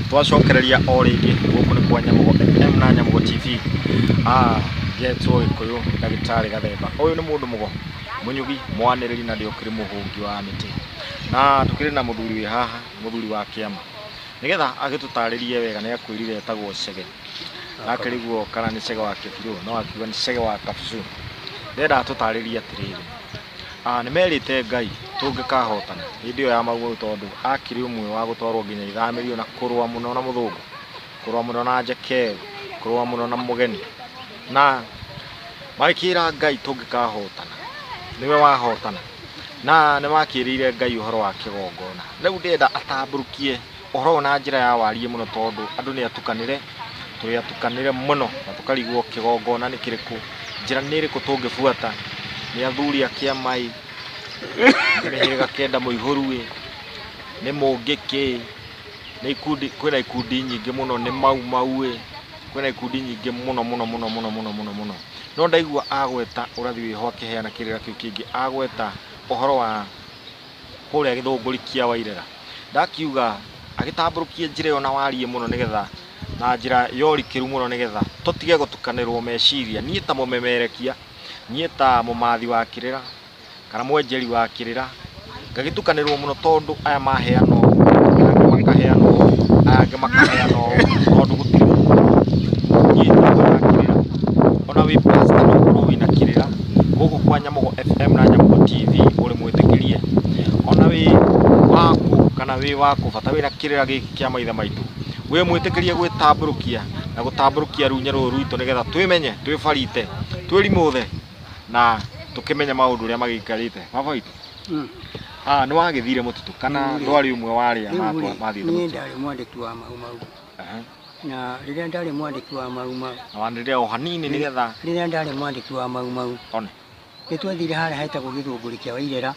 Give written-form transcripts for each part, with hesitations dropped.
twacokereria o ringi guku ni kwa Nyamugo FM na Nyamugo TV. Getwo Gikuyu Ndagitari Gathemba. Uyu ni mundu mugo munyugi mwaniriri na ndiokiri muhungi wa miti. Na tukiri na muthuri wi haha, muthuri wa Kiama. Nigetha agitutaririe wega ni akwirire etagwo Chege. Nake riguo kana ni Chege wa Kibiru, no akiuga ni Chege wa Kabusu. Ndenda atutaririe atiriri. Ni merite Ngai tungikahotana hindi yo ya maguo tondu akiri umwe wa gutwarwo nginya ithamirio na kurwa muno na muthungu, kurwa muno na njeke, kurwa muno na mugeni. Na makira Ngai tungikahotana niwe wahotana na nimakirire Ngai uhoro wa kigongona. Riu ndenda atamburukie uhoro na njira ya warie muno tondu andu ni atukanire, turi atukanire muno na tukarigwo kigongona ni kiriku, njira ni iriku tungifuata. Ni athuri a Kiamai mehega kenda muihurui ni mungiki ni ikundi, kwina ikundi nyingi muno, ni mau kwina ikundi nyingi muno no ndaigua agweta urathi wi ho akiheana kirira kiu kingi agweta uhoro wa kuria githungurikia Wairera. Ndakiuga agitamburukie njira yo na warie muno nigetha na njira yorikiru muno nigetha tutige gutukanirwo meciria. Nie ta mumemerekia, nie ta mumathi wa kirira kana mwenjeri wa kirira ngagitukanirwo muno tondu aya maheano makaheano aya makaheano tondu gutiri nie ta wa kirira ona wi pastor no kuru wina kirira guku kwa Nyamugo FM na Nyamugo TV uri mwitikirie ona wi waku kana wi waku bata wina kirira giki kia maitha maitu we mwitikirie gwitamburukia na gutamburukia runya ruru rwitu nigetha twimenye twibarite twirimuthe na tukimenya maundu ria magikarite mabaitu. Ni wagithire mutitu kana ndwari umwe waria makwa mathite mutitu? Ndari mwandiki wa mau. Na riria ndari mwandiki wa mau. Na wandiria o hanini nigetha riria ndari mwandiki wa mau. One ni twathire haria hetagwo githungurikia Wairera.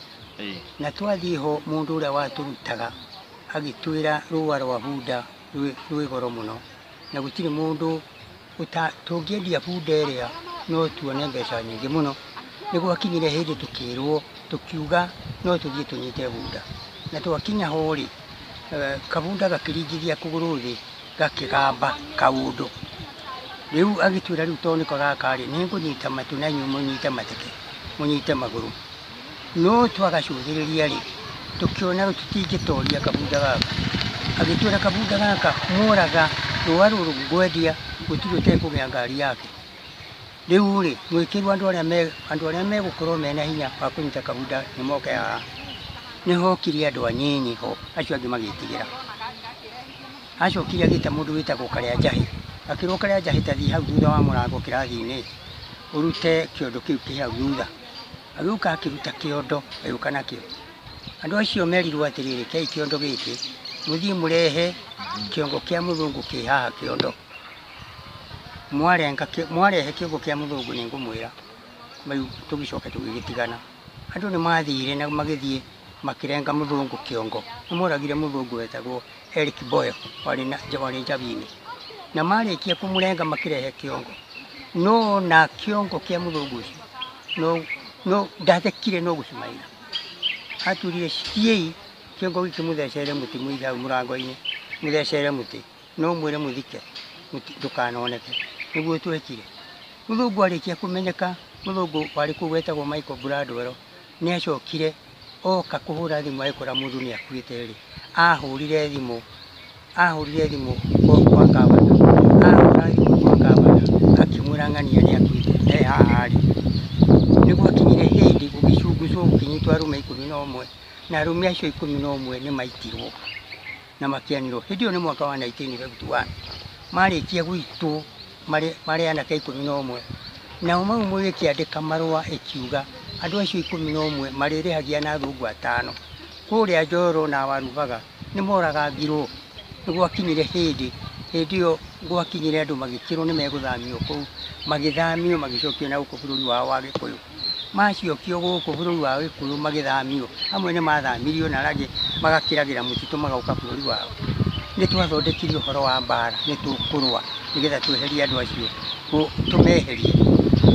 Na twathie ho mundu uria waturutaga agitwira ruwa rwa bunda rwi goro muno na gutiri mundu tungiedia bunda iria no tuone mbeca nyingi muno. Niguo akinyire hindi tukirwo tukiuga no tuthie tunyite bunda na twakinya hori kabunda gakiringithia kuguru thi gakigamba kaundu. Riu agitwira riu toniko gakari ni ngunyita matu na nyumo nyite mateke munyite maguru no twagacuthiriria ri tukiona tutingitoria kabunda gaka. Agitwira kabunda gaka muraga ruwaru ngwendia gutiri tekugea ngari yake. Riu ri mwikirwa andu aria megukorwo mena hinya wa kunyita kabunda ni moke haha niho kiri andu anyinyi ho acio angi magitigira. Acokire agita mundu witagwo Karia Njahi, akirwo Karia Njahi tathi hau thutha wa murango kirathi-ini urute kiondo kiu ki hau thutha. Agiuka akiruta kiondo ayuka nakio. Andu acio merirwo atiriri kei kiondo giki muthie murehe kiongo kia muthungu ki haha kiondo. Mwarehe kiongo kia muthungu ni ngumwira mayu tugicoka tugigitigana. Andu ni mathire na magithie makirenga muthungu kiongo. Nimoragire muthungu wetagwo Eric Boyo wari njabini na marikia kumurenga makirehe kiongo no na kiongo kia muthungu ucio no ndathekire no gucumaira aturire ciei kiongo giki muthecere muti muiga murango-ini muthecere muti no mwire muthike muti ndukanoneke niguo twekire. Muthungu arikia kumenyeka, muthungu wari ku wetagwo Michael Bradwell ni acokire oka kuhura thimu aikora mundu ni akuite ri ahurire thimu kwa Gavana akimurangania ni akuite haha ri niguo akinyire hindi gugicungucu kinyitwa arume 11 na arume acio 11 ni maitirwo na makianirwo. Hindi ni mwaka wa 1951 marikia gwitu mari anake 11 na umwe ikiandika marua ikiuga andu acio 11 maririhagia na thungu 5 kuria Njoro na Warubaga ni moraga ngiro. Niguo akinyire hindi yo gwakinyire andu magikirwo ni meguthamio kuu magithamio magicokio na guku bururi wao wa Gikuyu maciokio guku bururi wa Gikuyu magithamio amwe ni mathamirio na ragi magakiragira mutitu magauka bururi wao. Ni twathondekirio horo wa mbara ni tukurwa nigetha tweherie andu acio tumeherie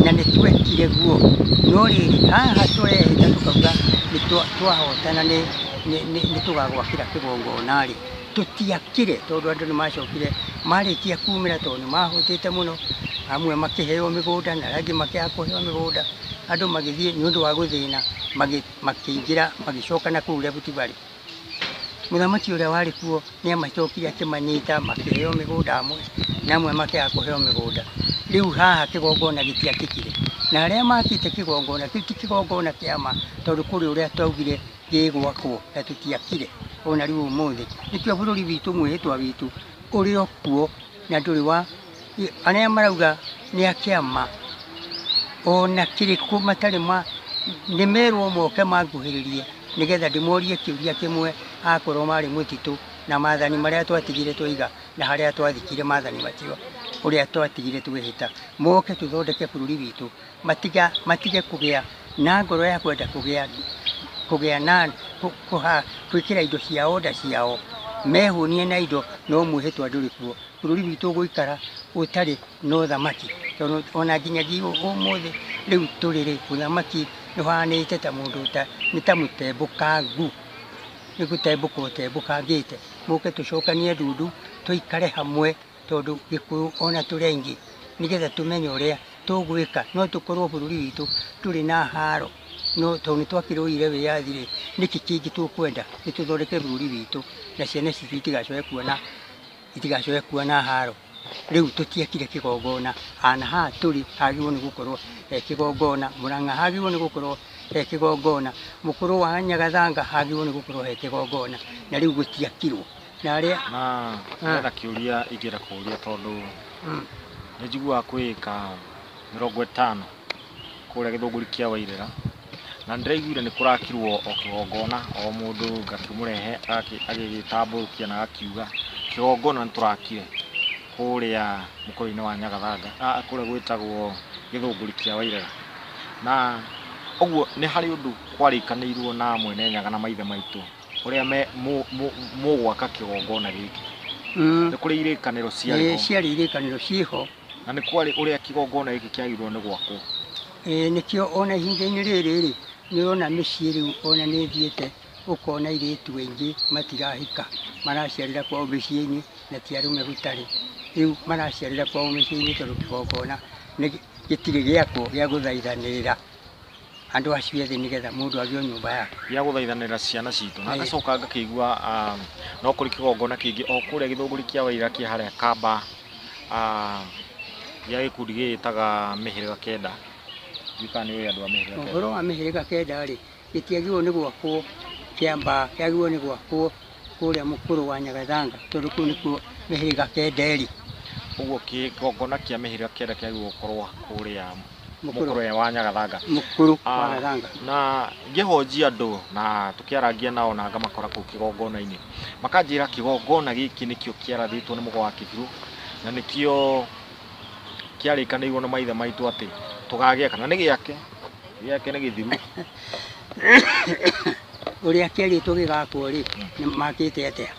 na ni twekire guo no riri haha turehita tukauga ni twahotana ni tugagwakira kigongona ri tutiakire tondu andu nimacokire marikia kumira tondu nimahutite muno amwe makiheo migunda na rangi makiaga kuheo migunda andu magithie ni undu wa guthina makiingira magicoka na kuu Rift Valley. Muthamaki uria wari kuo ni amacokire akimanyita makiheo migunda amwe na amwe makiaga kuheo migunda. Riu haha kigongona gitiakikire na aria makite kigongona kiu ti kigongona kiama tondu kuri uria twaugire gigwakwo na tutiakire ona riu umuthi nikio bururi witu mwihitwa witu uri okuo na nduri wa aria marauga ni akiama ona kiriku matari ma nimerwo moke manguhiririe nigetha ndimorie kiuria kimwe akorwo mari mutitu na mathani maria twatigire twiga na haria twathikire mathani macio uria twatigire twihita moke tuthondeke bururi witu matige kugia na ngoro ya kwenda kugia na kwikira indo cia oda ciao mehunie na indo no mwihitwa nduri kuo bururi witu guikara utari no thamaki tondu ona nginyagia umuthi riu turiri uthamaki nihanite ta mundu ni ta mutembukangu ni gutembukangite muke tucokanie ndundu tuikare hamwe tondu gikuyu ona turengi nigetha tumenye uria tugwika no tukorwo bururi witu turi na haro no tondu twakiruire wiyathire niki kingi tukwenda nituthondeke bururi witu na ciana citu itigacoe kuona haro. Riu tutiekire kigongona ana ha turi hagirwo ni gukorwo kigongona Murang'a hagirwo ni gukorwo kigongona mukuru wa Nyagathanga hagirwo ni gukorwo kigongona na riu gutiakirwo na aria na kiuria igira kuria tondu ni njigua kwika 50 kuria Githunguri kia Wairera na ndiraiguire ni kurakirwo o kigongona o mundu ngakimurehe agigitamburukia na akiuga kigongona nturakire kuria mukuru-ini wa Nyagathanga kuria gwitagwo Githunguri kia Wairera na oguo ni hari undu kwarikaniirwo na mwene Nyaga na maithe maitu uria mugwaka kigongona giki ni kuri irikaniro ciari irikaniro ciho na ni kwari uria kigongona giki kiagirwo ni gwakwo nikio ona ihinda-ini riri ni ona micii riu ona ni thiete ukona iritu aingi matirahika maraciarira kwao micii-ini na ti arume gutari riu maraciarira kwao micii-ini tondu kigongona ni gitiri giakwo gia guthaithanirira andu acio ethĩ nigetha mundu agĩe nyumba yake ya guthaithanĩra ciana citu na ngacoka ngakĩigua no kũrĩ kĩgongona kĩngĩ o kũrĩa Githunguri kia Wairera kĩa harĩa Kamba ya gĩkundi gĩtaga mĩhĩrĩga kenda gĩka nĩ andũ a mĩhĩrĩga kenda ũhoro wa mĩhĩrĩga kenda rĩ gĩtiagĩrĩirwo nĩ gwakwo Kĩamba kĩagĩrĩirwo nĩ gwakwo kũrĩa mũkũrũ wa Nyagathanga tondũ kũu nĩkuo mĩhĩrĩga kenda ĩrĩ ũguo kĩgongona kĩa mĩhĩrĩga kenda kĩagĩrĩirwo gũkorwo kũrĩa mukuru wa Nyagathanga wa Nyagathanga na ngĩhonjia andũ na tukiaragia nao na ngamakora kũu kigongona-inĩ makanjĩra kigongona gĩkĩ nĩkĩo kĩarathĩtwo nĩ Mũgo wa Kĩbiru na nĩkĩo kĩarĩkanĩirwo nĩ maithe maitũ atĩ tũgagĩaka na nĩ gĩake nĩ gĩthiru ũrĩa kĩarĩtwo gĩgakwo rĩ makĩte atĩa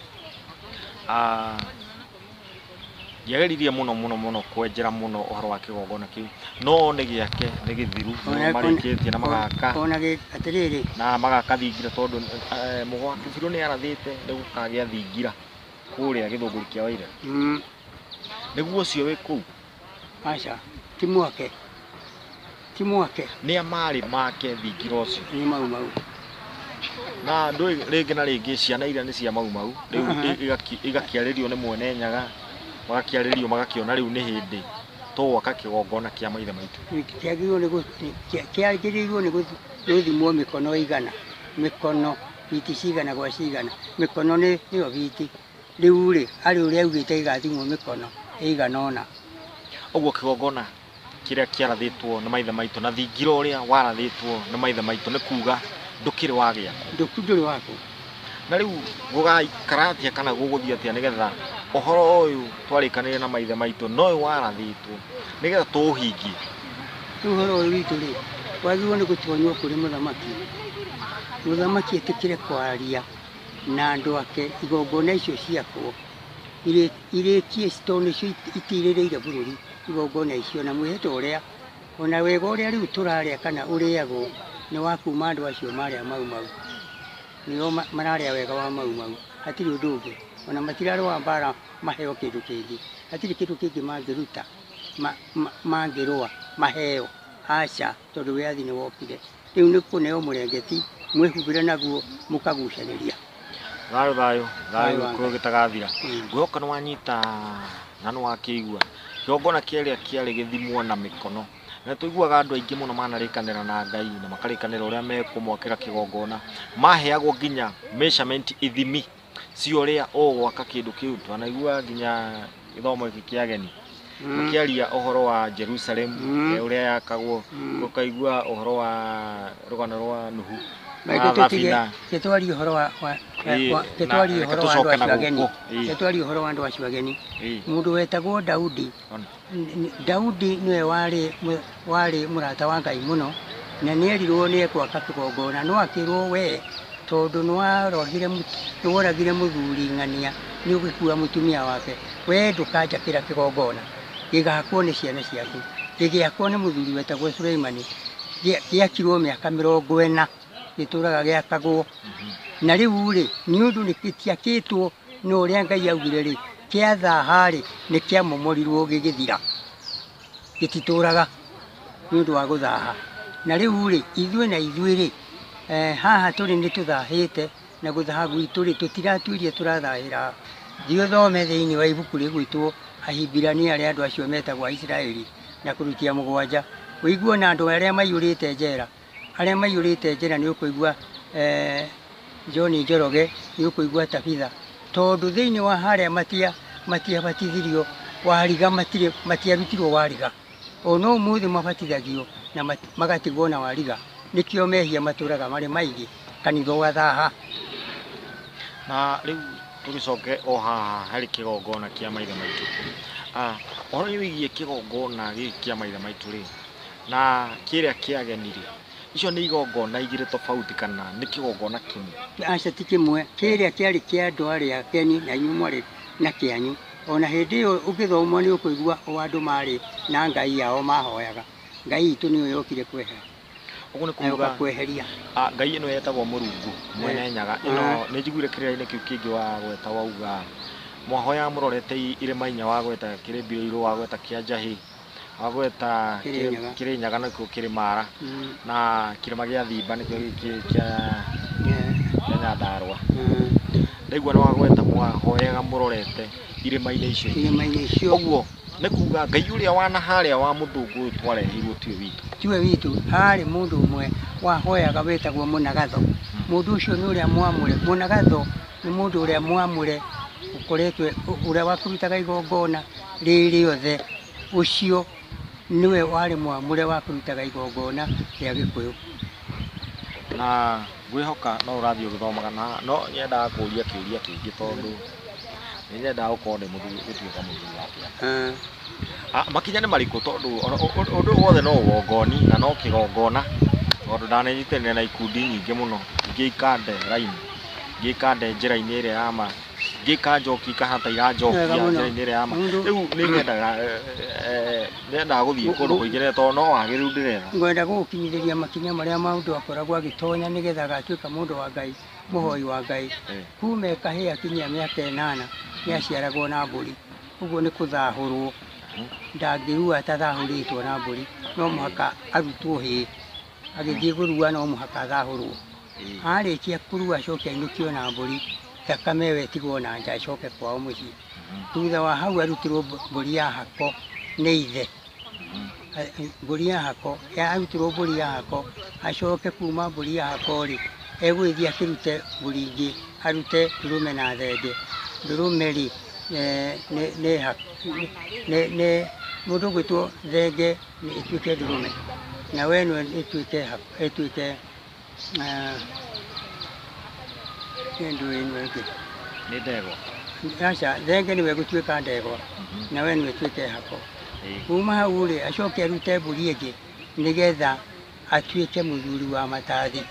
yageririe muno kwenjera muno uhoro wa kigongona kiu no ni giake ni githiru marikitie na magaka ona atiriri na magaka thingira tondu Mũgo wa Kĩbiru ni arathite ni gukagia thingira kuria Githunguri kia Wairera niguo cio wi kuu aca ti mwake ni amari make thingira ucio ni mau na ndu ringi na ringi ciana iria ni cia mau riu igakiarĩrio ni mwene Nyaga magakiarĩrio magakiona riu ni hindi twaka kigongona kia maithe maitu kiagĩrĩirwo nĩ gũthimwo mĩkono igana mĩkono biti cigana gwa cigana mĩkono nĩyo biti riu rĩ ari ũrĩa augĩte igathimwo mĩkono ĩigana ona ũguo kigongona kĩrĩa kĩarathĩtwo nĩ maithe maitu na thingira ũrĩa warathĩtwo nĩ maithe maitu nĩ kuga ndũkĩrĩ wagĩa ndũkĩrĩ wako na riu gũgaikara atĩa kana gũgũthiĩ atĩa nĩgetha ũhoro ũyũ twarĩkanĩire na maithe maitũ no ũyũ warathĩtwo nĩgetha tũũhingie ũhoro ũyũ witũ rĩ wagĩrĩirwo nĩ gũtonywo kũrĩ mũthamaki etĩkĩre kwaria na andũ ake igongona icio ciakwo irĩkie tondũ nĩcio itirĩrĩire bũrũri igongona icio na mwĩhĩtwa ũrĩa ona wega ũrĩa rĩu tũrarĩa kana ũrĩagwo nĩ wa kuma andũ acio marĩa mau nĩo mararĩa wega wa mau hatirĩ ũndũ ũngĩ ona matirarũa mbara maheo kĩndũ kĩngĩ, hatirĩ kĩndũ kĩngĩ mangĩruta mangĩrũa maheo, aca, tondũ wĩyathi nĩ wokire. Rĩu nĩ kũneo mũrengeti mwĩhumbĩre naguo mũkagucanĩria. Thayũ kũrĩa gĩtagathira. Ngwĩhoka nĩ wanyita na nĩ wakĩigua kĩgongona kĩrĩa kĩarĩ gĩthimwo na mĩkono, na tũiguaga andũ aingĩ mũno manarĩkanĩra na Ngai na makarĩkanĩra ũrĩa mekũmwakĩra kĩgongona, maheagwo nginya measurement, ithimi cia ũrĩa ũgwaka kĩndũ kĩu. Twanaigua nginya gĩthomo gĩkĩ kĩa ageni makĩaria ũhoro wa Jerusalem ũrĩa yakagwo, ũkaigua ũhoro wa rũgano rwa Nuhu. Gĩtwarie ũhoro wa andũ acio ageni. Mũndũ wetagwo Daudi. Daudi nĩwe warĩ mũrata wa Ngai mũno, na nĩerirwo nĩ gwaka kĩgongona, no akĩrwo we tondũ nĩworagire mũthuri ng'ania nĩ ũgĩkua mũtumia wake, we ndũkanjakĩra kĩgongona, gĩgakwo nĩ ciana ciaku. Gĩgĩakwo nĩ mũthuri wetagwo Suleimani, gĩakirwo mĩaka 40 gĩtũraga gĩakagwo. Na rĩu rĩ, nĩ ũndũ gĩtiakĩtwo na ũrĩa Ngai augire rĩ, kĩathaha rĩ, nĩ kĩamomorirwo gĩgĩthira, gĩtitũraga nĩ ũndũ wa gũthaha. Na rĩu rĩ, ithuĩ rĩ, haha tũrĩ nĩ tũthahĩte, na gũthaha gwitũ rĩ, tũtiratuĩria tũrathahĩra. Thiĩ ũthome thĩinĩ wa ibuku rĩgwĩtwo Ahibirania, arĩa andũ acio metagwo Aisiraeli na kũrutia 7, ũigua na andũ arĩa maiyũrĩte njera. Arĩa maiyũrĩte njera nĩ ũkũigua John Njoroge, nĩ ũkũigua Tabitha, tondũ thĩinĩ wa harĩa matiabatithirio wariga, matiarutirwo wariga. Ono ũmũthĩ mabatithagio na magatigwo na wariga, nĩkĩo mehia matũraga marĩ maingĩ, kanitha ũgathaha. Na rĩu tũgĩcoke o haha harĩ kĩgongona kĩa maithe maitũ. Ũhoro wĩgiĩ kĩgongona gĩkĩ kĩa maithe maitũ rĩ, na kĩrĩa kĩa ageni rĩ, icio nĩ igongona igĩrĩ tofauti kana nĩ kĩgongona kĩmwe? Aca ti kĩmwe, kĩrĩa kĩarĩ kĩa andũ arĩa ageni na inyuĩ mwarĩ na kĩanyu. Ona hĩndĩ ĩyo ũgĩthoma nĩ ũkũigua o andũ marĩ na ngai yao mahoyaga. Ngai itũ nĩyo yokire kwehera. Ũguo nĩ kuuga kweheria. Ngai ĩno yetagwo Mũrungu mwene nyaga. Ĩno nĩ njiguire kĩrĩra-inĩ kĩu kĩngĩ wa gweta wauga mwahoya mũrorete irĩma inya wa gweta Kĩrĩmbirĩirũ, wa gweta Kĩanjahĩ, wa gweta Kĩrĩnyaga nakĩo Kĩrĩmara, na kĩrĩma gĩa Thimba nĩkĩo gĩkĩ kĩa Nyandarũa. Ndaigua nĩ wa gweta mwahoyaga mũrorete irĩma-inĩ icio. Ũguo nĩ kuuga Ngai ũrĩa wana harĩa wa mũthũngũ ũyũ twarehirwo tiwe witũ. Harĩ mũndũ ũmwe wahoyaga wetagwo Mũnagatho. Mũndũ ũcio nĩ ũrĩa mwamũre. Mũnagatho nĩ mũndũ ũrĩa mwamũre ũkoretwo ũrĩa wakũrutaga igongona rĩrĩothe. Ũcio niwe warĩ mwamũre wa kũrutaga igongona rĩa Gĩkũyũ. Na ngwĩhoka no ũrathiĩ ũgĩthomaga, no nyendaga kũũria kĩũria kĩngĩ tondũ nĩ nyendaga gũkorwo gũtuĩka mũthuri wake. Makinya nĩ marĩkũ tondũ ũndũ wothe no ũgongoni na no kĩgongona, tondũ ndananyitanĩra na ikundi nyingĩ mũno, ingĩ ikande raini, ingĩ ikande njĩra-inĩ ĩrĩa ya ma, ingĩ ikanjokia ikahata iranjokia njĩra-inĩ ĩrĩa ya ma. Rĩu nĩ nyendaga gũthiĩ kũndũ kũingĩ tondũ no wagĩrĩru ndĩretha. Ngwenda gũgũkinyithĩria makinya marĩa mũndũ akoragwo agĩtonya nĩgetha agatuĩka mũndũ wa Ngai, mũhoi wa Ngai. Kuma kahĩĩ akinyia mĩaka 8 nĩ aciaragwo na mbũri. Ũguo nĩ kũthahũrwo. Ndangĩrua atathahũrĩtwo na mbũri, no mũhaka arutwo hĩ. Agĩthiĩ kũrua no mũhaka athahũrwo. Arĩkia kũrua acoke ainũkio na mbũri, thakame ĩyo ĩtigwo na nja acoke kwao mũciĩ. Thutha wa hau arutirwo mbũri ya hako nĩ ithe. Mbũri ya hako, arutirwo mbũri ya hako, acoke kuma mbũri ya hako rĩ, egũgĩthiĩ akĩrute mbũri ingĩ, arute ndũrũme na thenge. Ndũrũme rĩ, nĩ mũndũ ũgwĩtwo thenge ĩtuĩke ndũrũme, na we ĩno ĩtuĩke nĩ ndegwa. Aca, thenge nĩwe gũtuĩka ndegwa, na we ĩno ĩtuĩke hako. Kuma hau rĩ, acoke arute mbũri ĩngĩ nĩgetha atuĩke mũthuri wa matathi.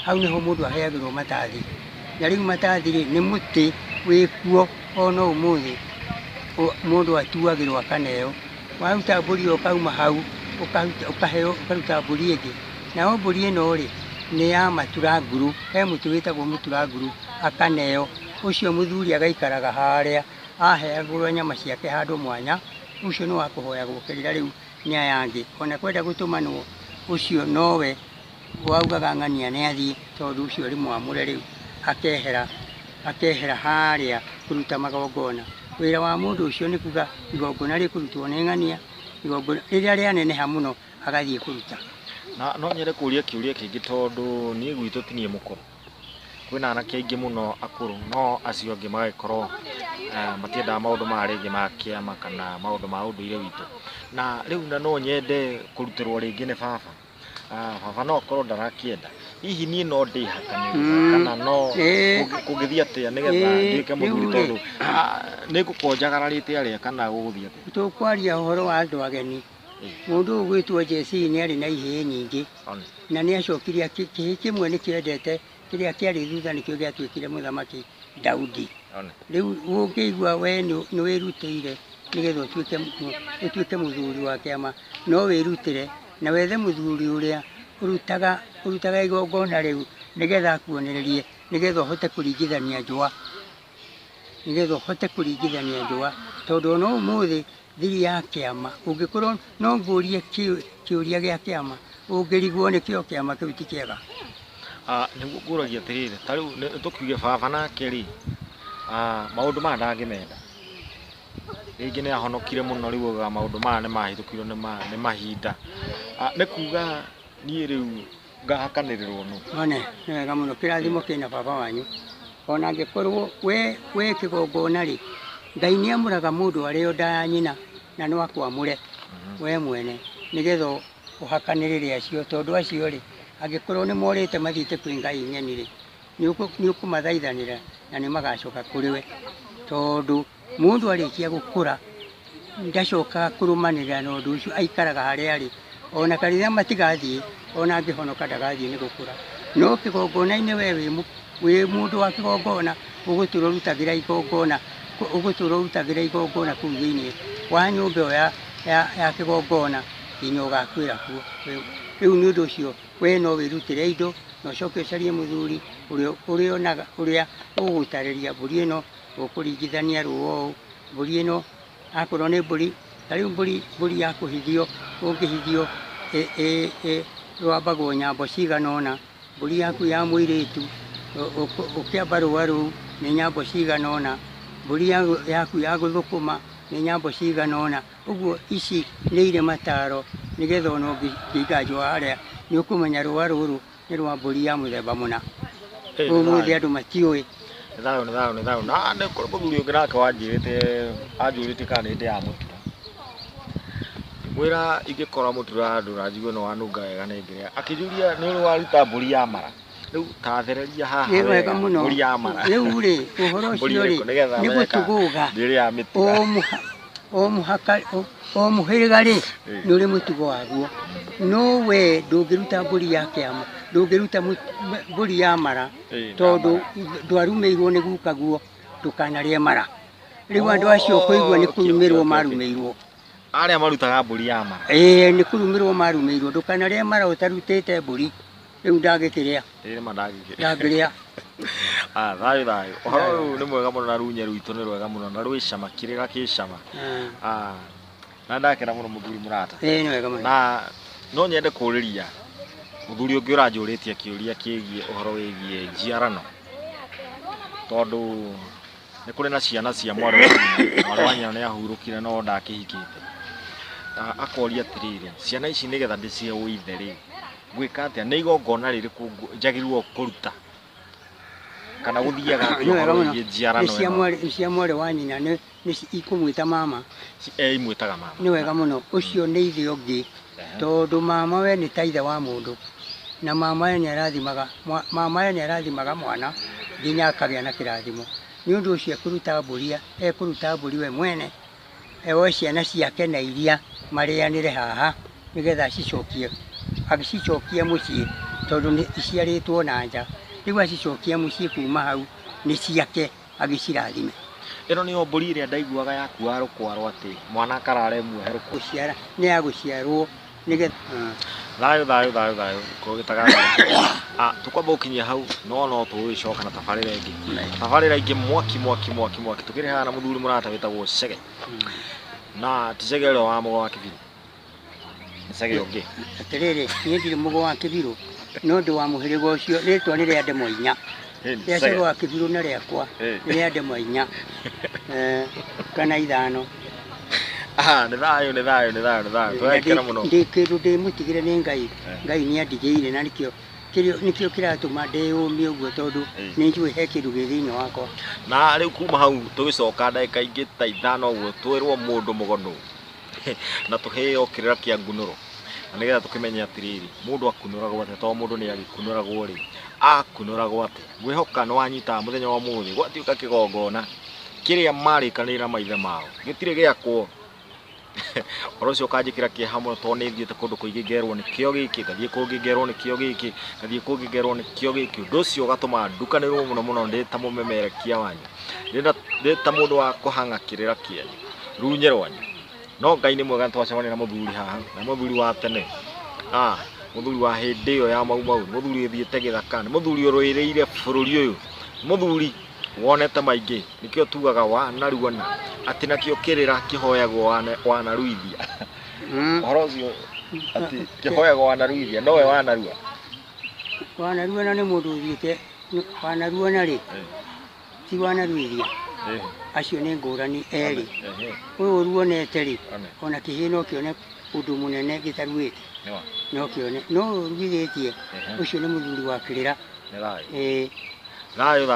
Hau nĩho mũndũ aheagĩrwo matathi. Na rĩu matathi rĩ, nĩ mũtĩ wĩkuo ona ũmũthĩ mũndũ atuagĩrwo akaneo. Waruta mbũri ĩyo ũkauma hau ũkaheo ũkaruta mbũri ĩngĩ. Nayo mbũri ĩno rĩ, nĩ ya matura nguru, he mũtĩ wĩtagwo mũtura nguru, akaneo. ucio muthuri agaikaraga haria aheagwo nyama ciake handu mwanya ucio no akuhoya gukerera riu nya yangi ona kwenda gutumanwo ucio nowe waugaga ng'ania ne athii tondu ucio ri mwamure riu akehera haria kuruta magongona wira wa mundu ucio ni kuga igongona ri kurutwo ni ng'ania igongona riria rianeneha muno agathie kuruta na no nyere kuria kiuria kingi tondu nie gwitu tinie mukuru kwina anake aingi muno akuru no acio angi magagikorwo matiendaga maundu maringi ma kiama kana maundu ma unduire witu na riu na no nyende kurutirwo ringi ni baba baba no korwo ndarakienda hihi nie no ndihakanire kana no kugithia atia nigetha ndike muthuri tondu nigukonjagararite aria kana guguthia atia tukwaria uhoro wa andu ageni mundu gwitwo Jesse ni ari na ihii nyingi na ni acokirie kihi kimwe ni kiendete kiria kiari thutha nikio giatuikire muthamaki Daudi riu ungiigua we ni wirutire nigetha utuike muthuri wa kiama no wirutire na wethe muthuri uria urutaga igongona riu nigetha akuonererie nigetha uhote kuringithania njua tondu no umuthi thiri ya kiama ungikorwo no ngurie kiuria gia kiama ungirigwo nikio kiama kiu ti kiega niguo nguragia atiriri tariu tukiuge baba nake ri maundu ma ndangimenda ringi ni ahonokire muno riu uga maundu ma ni mahitukirwo ni mahinda ni kuga nie riu ngahakanirirwo no one ni wega muno kirathimo kina baba wanyu ona ngikorwo we kigongona ri Ngai ni amuraga mundu ario nda ya nyina na no akwamure we mwene nigetha uhakanirire acio tondu acio ri angikorwo ni morite mathite kwi Ngai nyeni ri ni ukumathaithanira na ni magacoka kuri we tondu mundu arikia gukura ndacoka kurumanira na undu ucio aikaraga haria ari ona karitha matigathie ona angihonoka ndagathie ni gukura no kigongona-ini we mundu wa kigongona ugutura rutagira igongona kuu thiini wa nyumba io ya kigongona nginya ugakwira kuo riu ni undu ucio we no wirutire indo no coke ucarie muthuri uria ugutariria mburi ino ukuringithania ruo mburi ino akorwo ni mburi tariu mburi ya kuhithio ungihithio rwambagwo nyambo cigana ona mburi yaku ya muiritu ukiamba rua ruu ni nyambo cigana ona mburi yaku ya guthukuma ni nyambo cigana ona uguo ici ni ire mataro nigetha ona nginga njua haria ni ukumenya rua ruru ni rwa mburi ya muthemba muna umuthi andu matiui ni thayo na ni kuri muthuri ungi nake anjurite kana ndi ya mutura mwira ingikora mutura andu na njigwe no wanunga wega ni ngiria akijuria ni uri waruta mburi ya mara riu tathereria haha ni wega muno mburi ya mara riu ri uhoro ucio ri ni gutuguga o muhiriga ri ni uri mutugo waguo no we ndungiruta mburi ya kiama ndungiruta mburi ya mara tondu ndwarumeirwo ni guka guo ndukanarie mara riu andu acio kuigua ni kurumirwo marumeirwo aria marutaga mburi ya mara ni kurumirwo marumeirwo ndukanarie mara utarutite mburi riu ndagikiria ndagiria thayo uhoro uyu ni mwega muno na runye rwitu ni rwega muno na rwi cama kiriga ki cama na ndakena muno muthuri murata ni wega muno na no nyende kuriria muthuri ungi uranjuritie kiuria kigie uhoro wigie njiarano tondu ni kuri na ciana cia mwarĩ wa nyina ni ahurukire no ndakihikite akoria atiriri ciana ici nigetha ndicie uithe ri gwika atia ni igongona ririku njagirwo kuruta kana guthiaga njiarano cia mwarĩ wa nyina ni ikumwita mama imwitaga mama ni wega muno ucio ni ithe ungi tondu mama we ni ta ithe wa mundu na mama we ni arathimaga mwana nginya akagĩa na kĩrathimo ni undu ucio ekuruta mburi we mwene ewe ciana ciake na iria marianire haha nigetha agicicokie mucii tondu iciaritwo na nja riu acicokie mucii kuma hau ni ciake agicirathime ino ni mburi iria ndaiguaga yakua rukwarwo ati mwana akarare muohe guciara ni aguciarwo nigetha thayo ko gitaga tukwamba ukinyia hau no tuwicoka na tabarira ingi tabarira ingi mwaki tukire hana muthuri murata witagwo Cege na ticege ro wa mugo wa Kibiru Cege ungi atiriri nie ndiri mugo wa Kibiru no ndi wa muhirigo ucio ritwa ni ria ndemo inya ria Cege wa Kibiru na riakwa ria ndemo inya kana ithano ni thayo twekera muno ndi kindu ndi mutigire ni ngai ni andigeire na nikio kiratuma ndiyumi uguo tondu ni njui he kindu gi thiini wakwa na riu kuma hau tugicoka ndagika ingi ta 5 uguo twirwo mundu mugono na tuheo kirira kia ngunuro na nigetha tukimenya atiriri mundu akunuragwo ate to mundu ni agikunuragwo ri akunuragwo ate ngwihoka no wanyita muthenya wa muthi gwatiuka kigongona kiria marikanira maithe mao gitire giakwo orocio kanjikira kie hamwe to ni thiete kundu kuingi ngerwo ni kio giki gathie kungi ngerwo ni kio giki gathie kungi ngerwo ni kio giki nducio gatuma ndukanirwo muno ndi ta mumemerekia wanyu ndi ta mundu wa kuhanga kirira kienyu runyerwanyu no ngai ni mwega twacemania na muthuri haha na muthuri wa tene muthuri wa hindi yo ya mau muthuri thiete githaka ni muthuri uruireire bururi uyu muthuri wonete maingi nikio tugaga wanaruana ati nakio kirira kihoyagwo wanaruithia orocio ati kihoyagwo wanaruithia nowe wanaruana ni mundu thiete wanaruana ri ti wanaruithia acio ni ngurani eri uyu ruonete ri ona kihino kione undu munene gitaruite no kione no ruithitie ucio ni muthuri wa kirira thayo